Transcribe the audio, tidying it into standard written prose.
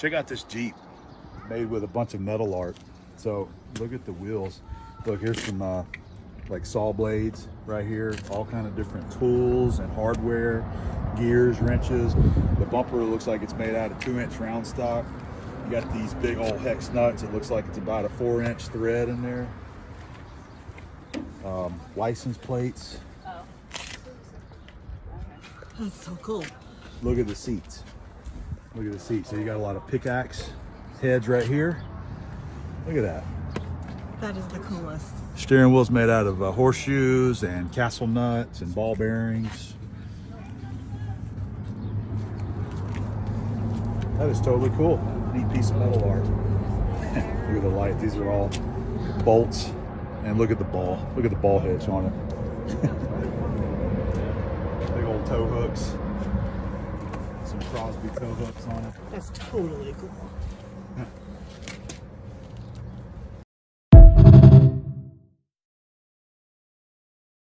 Check out this Jeep made with a bunch of metal art. So look at the wheels. Look, here's some like saw blades right here, all kind of different tools and hardware, gears, wrenches. The bumper looks like it's made out of 2-inch round stock. You got these big old hex nuts. It looks like it's about a 4-inch thread in there. License plates. That's so cool. Look at the seats. Look at the seats. So you got a lot of pickaxe heads right here. Look at that. That is the coolest. Steering wheel's made out of horseshoes and castle nuts and ball bearings. That is totally cool. Neat piece of metal art. Look at the light. These are all bolts. And look at the ball. Look at the ball hitch on it. Big old tow hooks. Some Crosby tow hooks on it. That's totally cool.